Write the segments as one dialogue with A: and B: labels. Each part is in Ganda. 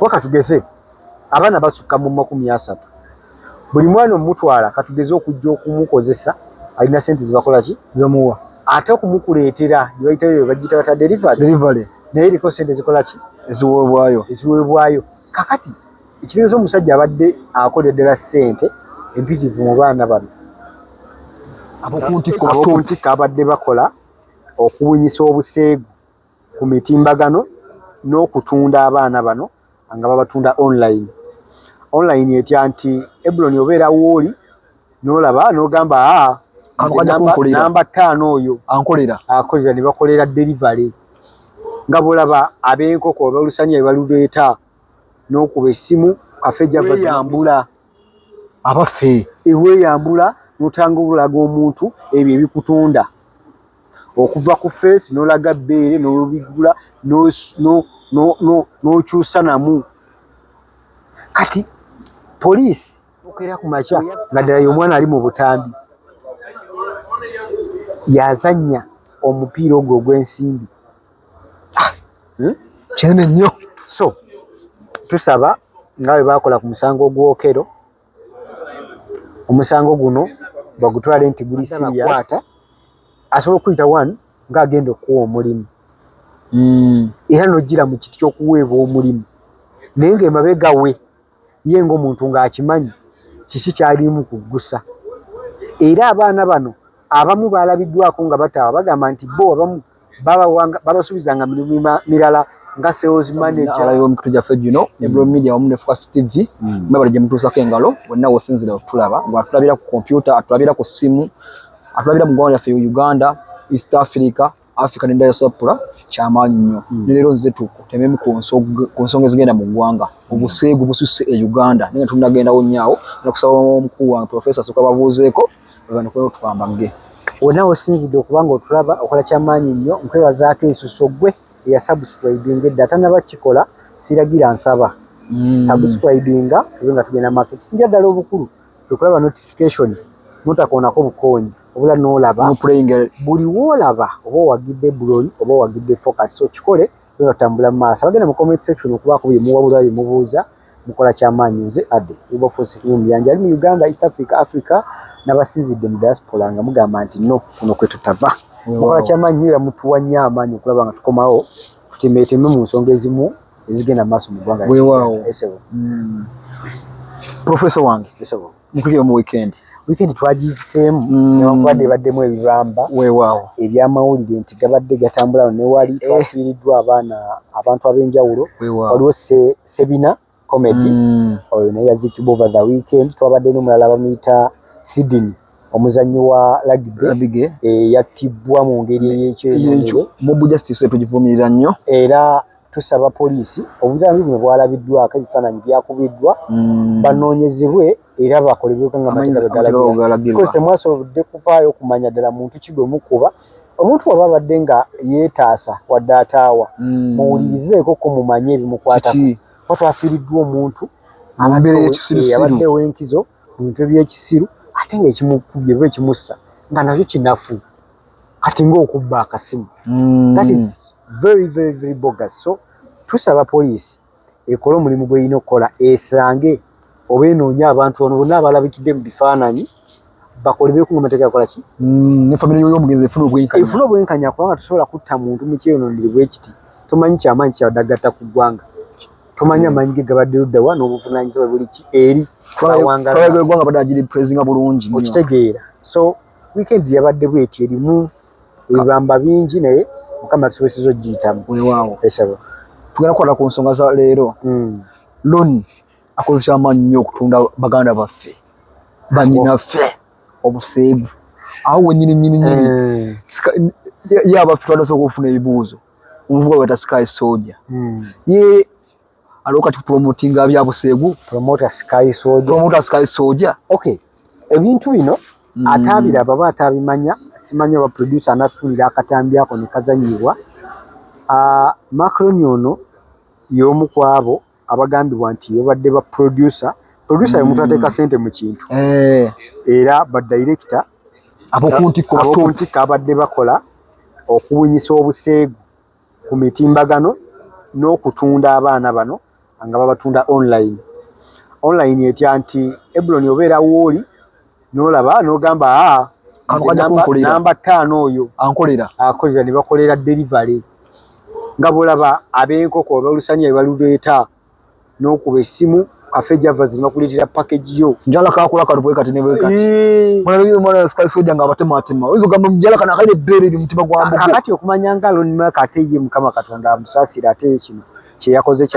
A: wakatugeze abaana basukka mu 30 buli mwana omutwala katugeze okujja okumukozesa alina sente zibakola ki
B: zomuwa
A: ate okumukuleetera gyebayitayo bagiyita bata delivery naye eriko sente zikola ki eziweebwayo kakati ekitegeeza omusajja abadde akoleddera sente empitivu mu baana bano abokuntikko abadde bakola okubunyisa obuseegu ku mitimbagano n'okutunda abaana bano nga babatunda online etya nti Eblon obeera wooli n'olaba n'ogamba namba 5 oyo akolera ne bakolera delivery nga bolaba ab'enkoko abalusanya baluleeta n'okuba essimu kafe java yambula
B: abaffe
A: eweeyambula n'otanga obulaga omuntu ebyo ebikutunda okuva ku face n'olaga bbeere n'olubigula n'okyusa namu kati poliisi okera ku makya nga ddala y'omwana ali mu butambi yazannya omupiira ogwo ogw'ensimbi
B: kinene nnyo
A: so tusaba nga bwe baakola ku musango ogwokero omusango guno bagutwale nti guli serious asobola okuyita 1 ng'agenda okuwa omulimu era n'ogira mu kiti ky'okuweebwa omulimu naye ng'emabega we ye ng'omuntu ng'akimanyi kiki kyalimu kuggusa era abaana bano abamu baalabiddwako nga bataawa bagamba nti bo abamu babasubizanga mirimu mirala nga sales manager
B: y'omukutu gyaffe gino Eblon Media wamu ne Focus TV mwebale gye mutuusako engalo bonna wosinzira okutulaba ng'atulabira ku kompyuta atulabira ku ssimu atulabira mu ggwanga lyaffe Uganda East Africa ne diaspora kyamaanyi nnyo ne leero nze tukutememu ku nsonga ezigenda mu ggwanga obuseegu bususse e Uganda naye tunagendawo nnyawo nakusaba omukulu wange Professor Soka babuuzeeko bano tubambage
A: wonna wosinzidde okubanga otulaba okola kyamaanyi nnyo nkwebazaako ensuso gwe eya subscribing edda atanabakikola siragira nsaba subscribinga tube nga tugenda maaso kisingira ddala obukulu tukulaba notification notakoonako bukoonyi obula n'olaba buli woolaba oba owagidde Eblon oba owagidde Focus so kikole otambula mu maaso abagenda mu comment section okubaako bye muwabulwa bye mubuuza mukola kyamaanyi nze adde Wilberforce Muyanja ali mu Uganda East Africa n'abasinzidde mu diaspora nga mugamba nti no kuno kwe tutava mukola kyamaanyi era mutuwa nnyo amaanyi okulaba nga tukomawo tutemeeteme mu nsonga ezimu ezigenda mu maaso mu ggwanga
B: weewaawo Professor wange mukulire mu weekend
A: twagiyiseemu newankubadde ebaddemu ebibamba
B: weewaawo
A: ebyamawulire nti gabadde gatambula ne wali twafiiriddwa abantu ab'enjawulo waliwo Sebina comedy oyo naye yazikibwa over the weekend twabadde n'omulala bamuyita Sydney omuzannyi wa rugby yattibwa mu ngeri ey'ekyo
B: mob justice tugivumirira nnyo
A: era tusaba poliisi obutambi buno bwalabiddwako ebifaananyi byakubiddwa banoonyezebwe era bakolebweko nga amateeka bwe because temwasobodde kuvaayo okumanya ddala muntu ki gwe mukuba omuntu waba abadde nga yeetaasa wadde ataawa muwulirizeeko ko mumanye ebimukwatako kuba twafiiriddwa omuntu abadde ow'enkizo mu bintu eby'ekisiru ate ng'ekimukubye oba ekimussa nga nakyo kinafu kati ng'okubba akasimu that is very very very bogus so tusaba poliisi ekole omulimu gw'erina okukola esange oba enoonya abantu bano bonna abalabikidde mu bifaananyi bakolebeko nga amateeka gakola ki
B: ne famire y'omugenzi efuna
A: obwenkanya kubanga tosobola kutta muntu mu kyeyonondere bwe kiti tomanyi kyamaanyi kyabadde agatta ku ggwanga tomanyi amaanyi ge gabadde luddawa n'obuvunaanyizibwa buli ki eri
B: eggwanga badde agiri presinga bulungi
A: okitegeera so weekend yabadde bweti erimu ebibamba bingi naye mukama tusobozesa ogiyitamu
B: weewaawo
A: esaba
B: tugenda kukwata ku nsonga za leero Loni akoze kyamaanyi nnyo okutunda baganda baffe bannyinaffe obuseegu awo wennyini ye abaffe twadasooka okufuna ebibuuzo omuvuga bwata Sky Soldier ye aliwo kati promotinga bya buseegu
A: promoter Sky Soldier okay ebintu bino ataabiraba aba ataabimanya simanyi oba producer anatufunira akatambi ako ne kazanyibwa Macron ono y'omu ku abo abagambibwa nti yabadde ba producer y'omuntu ateeka ssente mu kintu era ba director abokuntikko abadde bakola okubunyisa obuseegu ku mitimbagano n'okutunda abaana bano nga babatunda online etya nti Eblon obeera wooli n'olaba n'ogamba namba 5 oyo akolera ne bakolera delivery nga bw'olaba ab'enkoko abalusanya baluleeta n'okuba essimu Cafe Javas bakuleetera package yo
B: njala kakula kalubwe kati ne bwekati mwana Sky Soja nga abatematema oyinza ogamba njala kana akaire bbeere mutima gwa mbugo
A: kakati okumanya nga Elon Musk ate ye Mukama Katonda amusaasira ate kino kye yakoze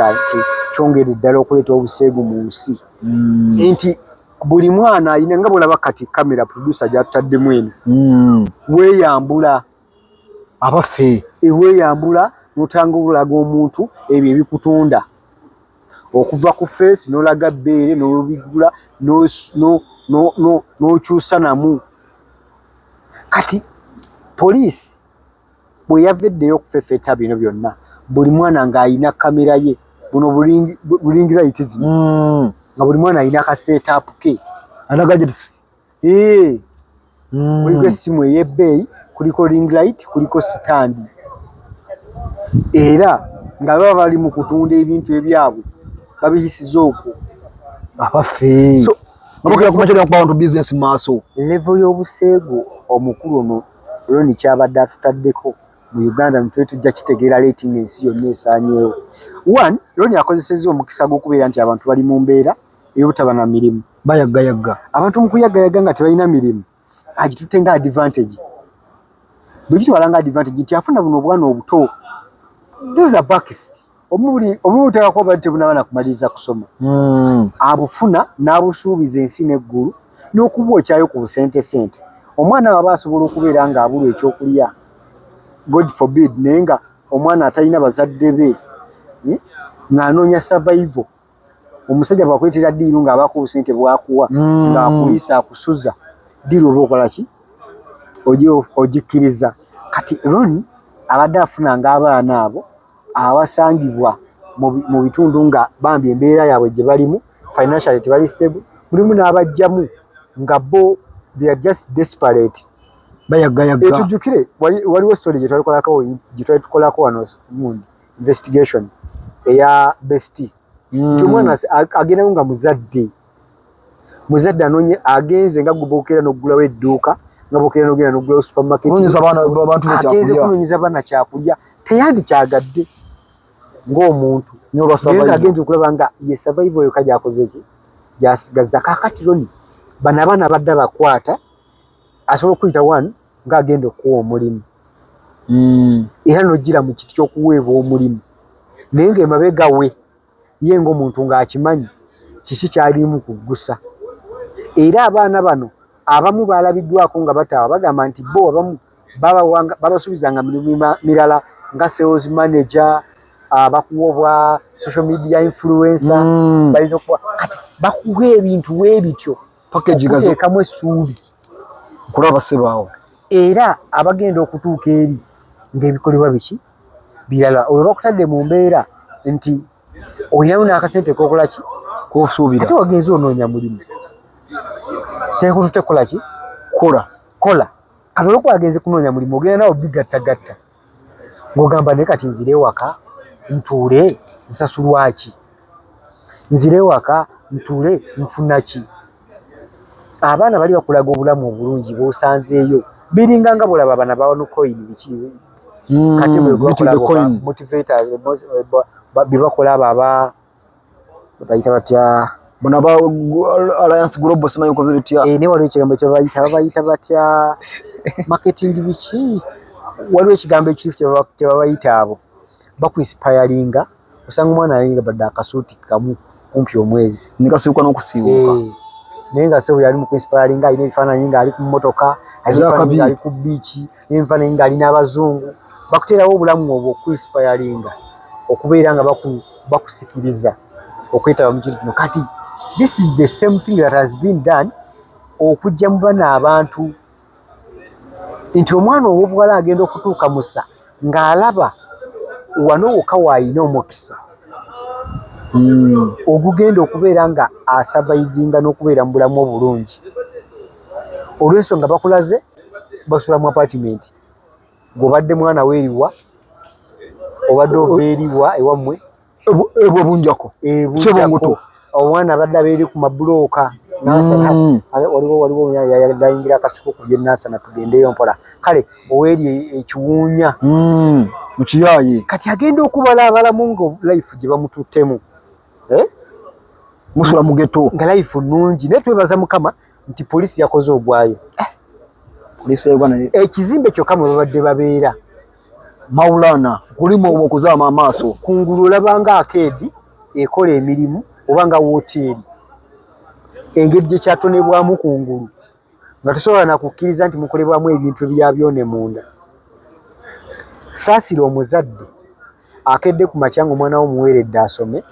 A: kyongera ddala okuleeta obuseegu mu nsi nti buli mwana alina nga bw'olaba kati kamera producer gyatutaddemu eno weeyambula
B: abaffe
A: weeyambula n'otanga obulaga omuntu ebyo ebikutunda okuva ku face n'olaga bbeere n'olubigula n'okyusa namu kati poliisi bwe yaveddeyo okufefeeta bino byonna buli mwana ng'ayina kamera ye buno bulingi light zino nga buli mwana alina ka setup ke
B: ana gadgets
A: kuliko essimu ey'ebbeeyi kuliko ring light kuliko stand era nga baba bali mu kutunda ebintu ebyabwe babiyisiza okwo
B: abaffe abakira kumachera kwa bantu business maaso
A: level y'obuseego omukulu ono Elon kyabadde atutaddeko mu Uganda ntwe tujja kitegeera rating ensi yonna esaanyeewo one Elon akozesezza omukisa gw'okubeera nti abantu bali mu mbeera ey'obutaba na mirimu
B: bayaggayaga
A: abantu mu kuyaggayaga nga tebalina mirimu agitutte nga advantage bwe kitwala nga advantage nti afuna buno obwana obuto this is a vaxed omu buteekako bali tebunaba na kumaliriza kusoma abufuna n'abusuubiza ensi n'eggulu n'okubwokyayo ku busente omwana waba asobola okubeera nga abulwa ekyokulya God forbid naye nga omwana atalina bazadde be ng'anoonya survival omusajja bwakuleetera ddiiru ng'abaako obusente bwakuwa ng'akuliisa akusuza ddiiru oba okola ki ogikkiriza kati Elon abadde afuna ng'abaana abo abasangibwa mu bitundu nga bambi embeera yaabwe gye balimu financially tebali stable mulimu n'abajjamu nga bo they are just desperate
B: bayaggayaga
A: tujjukire waliwo story gye twalitukolako wano investigation eya Besti nti omwana agendayo nga muzadde anoonye agenze nga gubokera n'oggulawo edduuka nga bokera n'ogenda n'oggulawo supermarket agenze kunoonyeza baana kyakulya teyandikyagadde ng'omuntu agenze okulaba nga ye survival yoka gyakoze ki gyasigaza kaakati Elon bano abaana badde bakwata asobola okuyita one ng'agenda okuwa omulimu era n'ogira mu kiti ky'okuweebwa omulimu naye ng'emabega we ye ng'omuntu ng'akimanyi kiki kyalimu kuggusa era abaana bano abamu baalabiddwako nga bataaba bagamba nti bo abamu babasuubizanga mirimu mirala nga sales manager bakuwa social media influencer bayinza okuwa kati bakuwa ebintu weebityo okuteekamu essuubi
B: kulaba sebaawo
A: era abagenda okutuuka eri ng'ebikolebwa biki birala olwo bakutadde mu mbeera nti olinamu n'akasente kokola ki kosuubira ate wagenze onoonya mulimu kyekututte kukola ki kola kati olwokuba agenze kunoonya mulimu ogenda nawe bigattagatta ng'ogamba naye kati nzire ewaka ntuule nsasulwa ki nzire ewaka ntuule nfuna ki abaana bali bakulaga obulamu obulungi bw'osanzeeyo biringa nga bw'olaba bana bawono coin biki kati motivators bye bakola abo bayita batya
B: bona ba Alliance Global simanyi ukoze bitya
A: ne waliwo ekigambo kye babayita batya marketing biki waliwo ekigambo ekirifu kye babayita abo bakuinspiringa osanga omwana ayinga badde akasuuti kamu kumpi omwezi
B: nikasibuka n'okusiibuka
A: naye nga sebo yali mu kuinspiringa alina ebifaananyi ng'ali ku mmotoka ali ku biiki n'ebifaananyi ng'ali n'abazungu bakuteerawo obulamu obwo okuinspiringa okubeera nga bakusikiriza okwetaba mu kintu kino kati this is the same thing that has been done okujja mu bana abantu nti omwana ow'obuwala agenda okutuuka musa ng'alaba wano wokka waayina omukisa ogugenda okubeera nga asurvivinga n'okubeera mu bulamu obulungi olw'ensonga bakulaze basula mu apartment g'obadde mwana weeriwa obadde ova eriwa ewammwe
B: ebwo bunjako
A: ebunjako omwana abadde abeeri ku mabulooka nasana waliwo yayingira akasiko kugye nasana tugendeyo mpola kale oweeri ekiwuunya
B: mu kiyaayi
A: kati agenda okubala abalamu nga life gye bamututtemu
B: musula mu ghetto
A: nga life nnungi naye twebaza Mukama nti poliisi yakoze ogwayo ekizimbe kyokka mwe babadde babeera
B: Maulana kulima okuzaama amaaso
A: kungulu olabanga akeedi ekola emirimu oba nga woteeri engeri gye kyatonebwamu kungulu nga tosobola nakukkiriza nti mukolebwamu ebintu ebyabyone munda. Saasira omuzadde akedde ku makya nga omwana wo muweeredde asome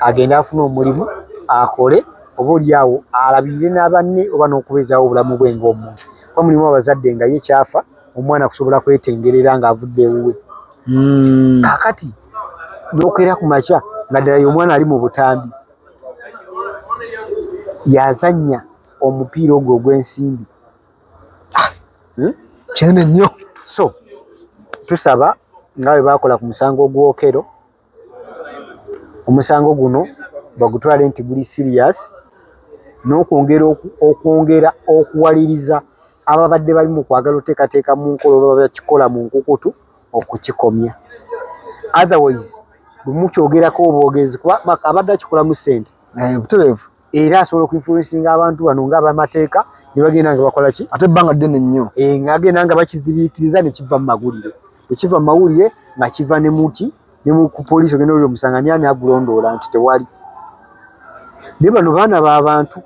A: agenda afuna omulimu akole oba oliawo alabirire n'abanne oba n'okubeezaawo obulamu bwe ng'omuntu kuba mulimu abazadde nga ye kyafa omwana kusobola kwetengerera ng'avudde ewuwe. Kaakati n'okeera ku makya nga ddala y'omwana ali mu butambi yazannya omupiira ogwo ogw'ensimbi
B: kinene nnyo.
A: So tusaba nga bwe baakola ku musango gw'Okero, omusango guno bagutwale nti guli serious n'okwongera okuwaliriza ababadde bali mu kwagala oteekateeka mu nkola oba bakikola mu nkukutu okukikomya. Otherwise bwe mukyogerako obwogezi kuba abadde akikolamu ssente
B: butereevu
A: era asobola okuinfluencinga abantu bano ng'abamateeka ne bagenda nga bakola ki
B: ate ebbanga ddene nnyo
A: nga agenda nga bakizibiikiriza ne kiva mu mawulire ekiva mu mawulire nga kiva ne muki ne ku poliisi ogenda oli omusanga ni ani agulondoola nti tewali. Naye bano baana b'abantu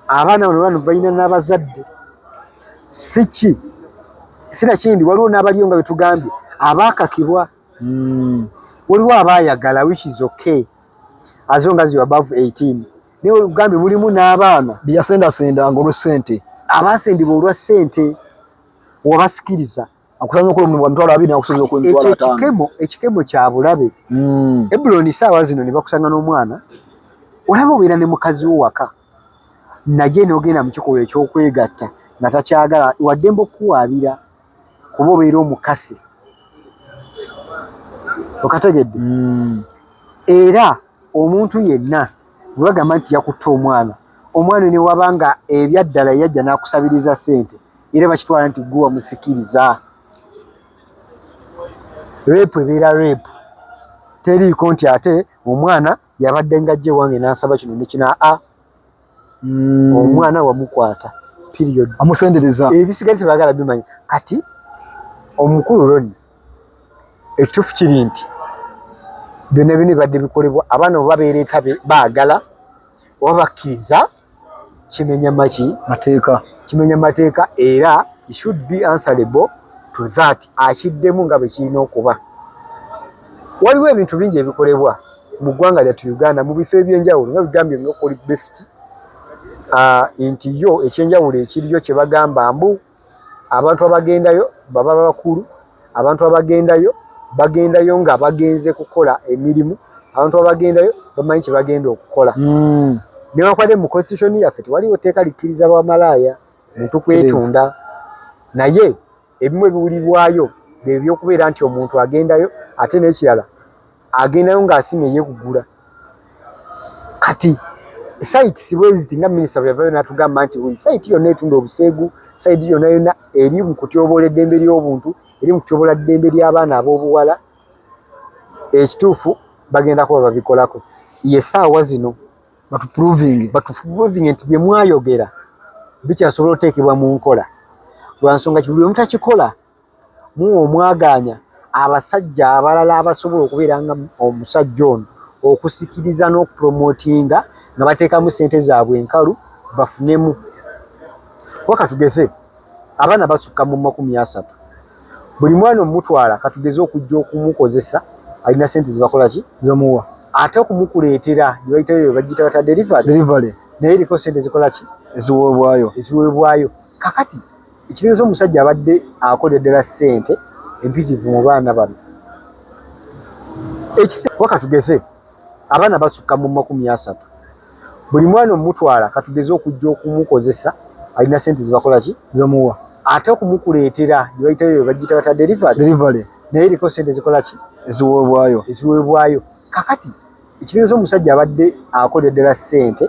A: abaana bano balina n'abazadde sinakindi waliwo n'abaliyo nga betugambye abaakakibwa waliwo abaayagala which is okay as long as you above 18 naye olugambye mulimu n'abaana
B: byasendasendanga olw'essente
A: abaasendibwa olwa ssente wabasikiriza
B: akusanya okola omulimu wa mitwalo 2 nakusobola okwemitwalo 5
A: ekikemo kya bulabe. Ebuloni saawa zino ne bakusanga n'omwana olaba obeera ne mukazi wo waka naye n'ogenda mu kikolwa eky'okwegatta nga takyagala wadde mbokuwaabira kuba obeera omukase okategedde. Era omuntu yenna bwe bagamba nti yakutta omwana ne wabanga ebyaddala yajja n'akusabiriza ssente era bakitwala nti gwe wamusikiriza. Repu ebeera repu teriiko nti ate omwana yabadde nga ajja ewange n'asaba kino ne kino omwana wamukwata period
B: amusendereza
A: ebisigali tebagala bimanya. Kati omukulu Ronnie ekituufu kiri nti byonna bino badde bikolebwa abaana oba beereeta baagala oba bakkiriza kimenya mateeka era he should be answerable to that akiddemu nga bwe kirina okuba. Waliwo ebintu bingi ebikolebwa mu ggwanga lyattu Uganda mu bifo ebyenjawulo nga bigambye nga okuli best nti yo ekyenjawulo ekiriyo kye bagamba mbu abantu abagendayo baba bakulu, abantu bagendayo nga bagenze kukola emirimu, abantu abagendayo bamanyi kye bagenda okukola. Newankubadde mu constitution yaffe tewaliwo tteeka likkiriza bamalaaya muntu kwetunda naye ebimu ebiwulirwayo bye by'okubeera nti omuntu agendayo ate n'ekirala agendayo ng'asimye yeekugula. Kati site sibweziti nga minisita bwe yavayo n'atugamba nti buli site yonna etunda obuseegu, site yonna eri mu kutyoboola eddembe ly'obuntu, eri mu kutyoboola eddembe ly'abaana ab'obuwala. Ekituufu bagenda kuba babikolako. Ye essaawa zino batuproving nti bye mwayogera bikyasobola oteekebwa mu nkola. Lwa nsonga buli omu takikola muwa omwagaanya abasajja abalala abasobola okubeera nga omusajja ono okusikiriza n'okupromotinga nga bateekamu ssente zaabwe enkalu bafunemu. Katugeze abaana basukka mu 30 buli mwana omutwala katugeze okujja okumukozesa alina ssente zibakola ki zomuwa ate okumukuleetera gye bayitayo bagiyita bata delivery naye eriko ssente zikola ki eziweebwayo. Kakati ekitegeeza omusajja abadde akola ddala ssente empitivu mu baana bano katugeze abaana basukka mu 30 buli mwana omutwala katugeze okujja okumukozesa alina ssente zibakola ki zomuwa ate okumukuleetera gye bayitayo bagiyita bata delivery naye eriko ssente zikola ki eziweebwayo. kakati ekitegeeza omusajja abadde akoleddera ssente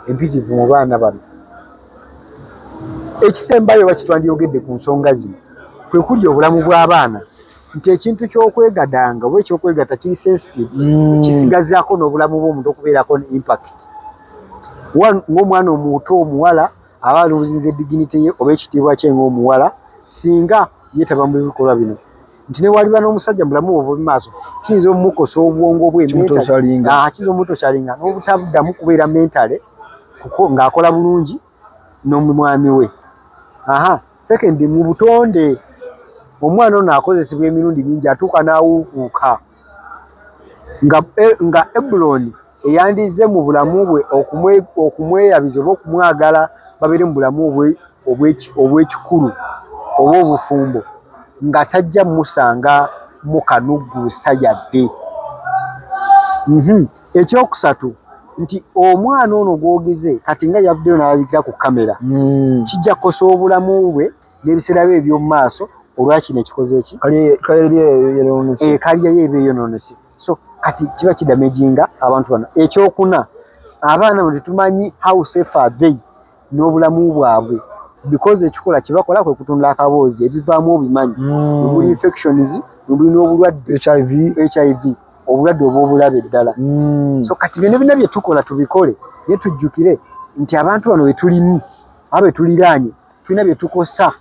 A: empitirivu mu baana bano. Ekisembayo bakitwandyogedde ku nsonga zino kwe kuli obulamu bw'abaana nti ekintu ky'okwegadanga oba ekyokwegatta kiri sensitive kisigazaako n'obulamu bw'omuntu okubeerako ne impact. Ng'omwana omuto omuwala aba alubuzinze dignity ye oba ekitiibwa kye ng'omuwala singa yeetaba mu bikolwa bino nti ne waliba n'omusajja mulamu obubi maaso kiyinza omumukosa obwongo bwe kiyinza omutokyalinga n'obutabuddamu kubeera mentale ng'akola bulungi n'omumwami we. Second, mu butonde omwana ono akozesebwa emirundi mingi atuuka n'awuukuuka nga Eblon eyandize mu bulamu bwe okumweyabiza oba okumwagala babeere mu bulamu obw'ekikulu oba obufumbo nga tajja musanga mu kanugguusa yadde. Ekyokusatu nti omwana ono gw'ogize kati nga yavuddeyo n'alabikira ku kamera kijja kukosa obulamu bwe n'ebiseera bye eby'omu maaso olwakino ekikoze eki kalyayo eba eyonoonese. So kati kiba kidamaginga abantu bano. Ekyokuna abaana bwe tetumanyi how safe are they n'obulamu bwabwe because ekikola kye bakola kwe kutunda akaboozi ebivaamu obimanyi mubuli infections mubuli n'obulwadde HIV obulwadde obw'obulabe ddala. So kati bino bina bye tukola tubikole naye tujjukire nti abantu bano bwe tulimu aba bwe tuliraanye tulina bye tukosa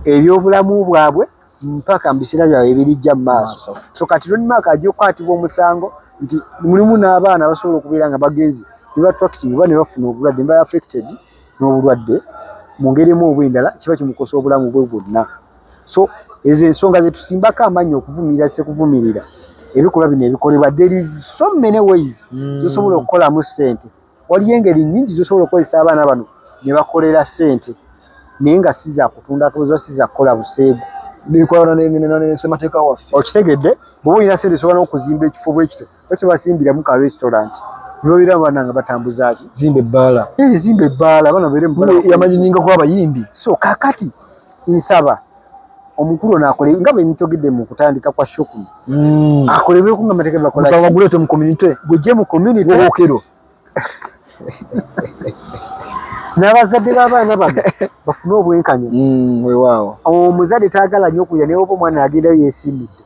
A: ebyobulamu bwabwe mpaka mu biseera byabwe ebirijja mu maaso. So kati lonimaaka ajja okukwatibwa omusango nti mulimu n'abaana basobola okubeera nga bagenzi ne battractive oba ne bafuna obulwadde ne ba affected n'obulwadde mu ngeri emu oba endala kiba kimukosa obulamu bwe bwonna. So ezo ensonga ze tusimbako amannyo okuvumirira sekuvumirira ebikolwa bino ebikolebwa. There is so many ways zosobola okukolamu ssente. Waliyo engeri nnyingi zosobola okukozesa abaana bano ne bakolera ssente naye nga si za kutunda akabuzi si za kukola buseegu bikolana n'ensemateeka waffe. Okitegedde bw'oba olina ssente osobola n'okuzimba ekifo bwe kityo ekyo basimbiramu ka restaurant nibabeera abaana nga batambuza ki zimba ebbaala zimba ebbaala abaana babeere yamanyiningako abayimbi. So kakati nsaba omukulu ono akole nga bwe nitogedde mu kutandika kwa shokuni akolebeko nga amateeka bakola musaba gulete mu community gujje mu community okero n'abazadde b'abaana bano bafune obwenkanya. Weewaawo omuzadde taagala nnyo okulya naye oba omwana agendayo yeesimbidde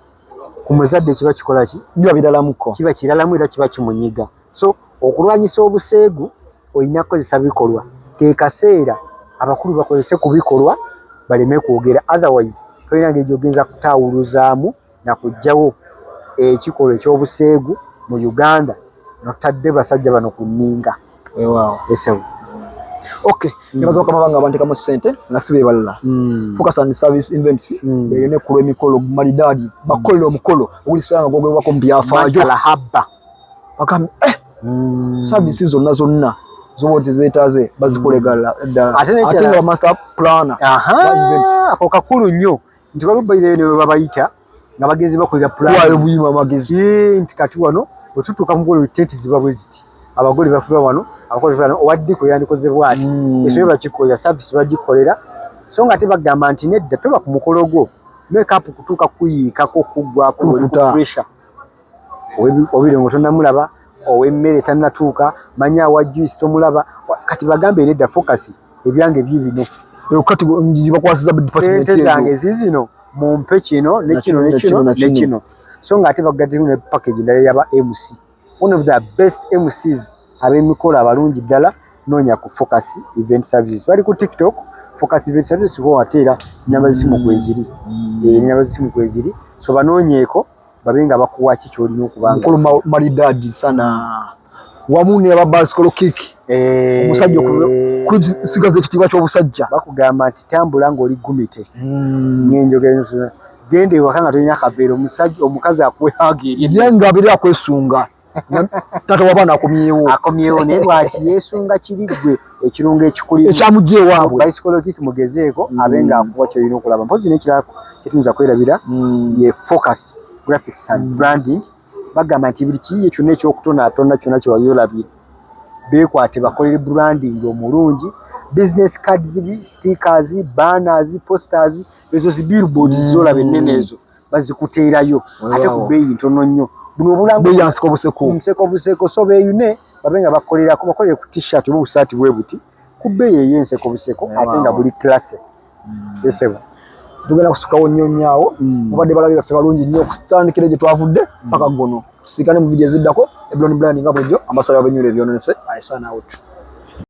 A: ku muzadde kiba kikola ki biba biralamuko kiba kiralamu era kiba kimunyiga. So okulwanyisa obuseegu olina kukozesa bikolwa ke kaseera abakulu bakozese ku bikolwa baleme kwogera otherwise tolina ngeri gy'ogenza kutaawuluzaamu na kuggyawo ekikolwa ekyobuseegu mu Uganda notadde basajja bano ku nninga. Weewaawo esewu okay nibaza okama banga bandikamu ssente nga sibe balala focus on service events ne kulwa emikolo malidadi bakolera omukolo ogulisanga gwogwako mu byafaayo lahaba bakam service zonna zowote zeetaze bazikolegala ate nga master planner ako kakulu nnyo nti balubayireyo ne babayita nga bagenzi bakolera plan wayo buyima magezi nti kati wano otutuka mu golo tenti ziba bwe ziti abagole bafulwa wano abakozi bano owaddiko yandikozebwa ati ekyo bakikola service bagikolera so nga tebagamba nti nedda toba ku mukolo gwo make up kutuuka kuyiikako kuggwako pressure obirengo tonnamulaba ow'emmere tannatuuka manya awa juice tomulaba kati bagambe nedda focus ebyange bibino kati bakwasiza department zange zizino mumpe kino nekino so nga ate bagadde ne package ndala yaba MC one of the best MCs ab'emikolo abalungi ddala noonya ku focus event services bali ku TikTok focus event services ko wateera namba zisimu kweziri namba zisimu kweziri so banoonyeeko babenga bakuwa kicho olina okubanga mukolo malidadi sana wamu ne ababasikolo kick omusajja kusigaza ekitiibwa ky'obusajja bakugamba nti tambula ng'oli gumite ng'enjogenzo gende ewaka nga tolina akaveera omusajja omukazi akwehagirye yenga abiri akwesunga tata wabana akomyewo naye lwaki yeesunga kirigwe ekirungo ekikuli ekyamugye waabwe psychologic mugezeeko abenga akuwa kyolina okulaba mpozi n'ekirala kituyinza kwerabira ye focus graphics and branding bagamba nti buli kiyiye kyonna ekyokutonatona kyonna kyewayolabye beekwate bakolere branding omulungi business cards stickers banners posters ezo zi billboards zolaba ennene ezo bazikuteerayo ate ku bbeeyi ntono nnyo buno obulango
B: yansiko buseko
A: so beeyune babenga bakolera ku t-shirt oba busaati bwe buti ku bbeeyi ey'enseko buseko ate nga buli classe esebo
B: tugenda kusukawo nnyonnyawo mubadde balabi baffe balungi nnyo okutandikira gye twavudde paka gono tusiikane mu vidiyo eziddako Eblon Brand nga bwejjo ambasada w'ebinywero ebyononese I sign out.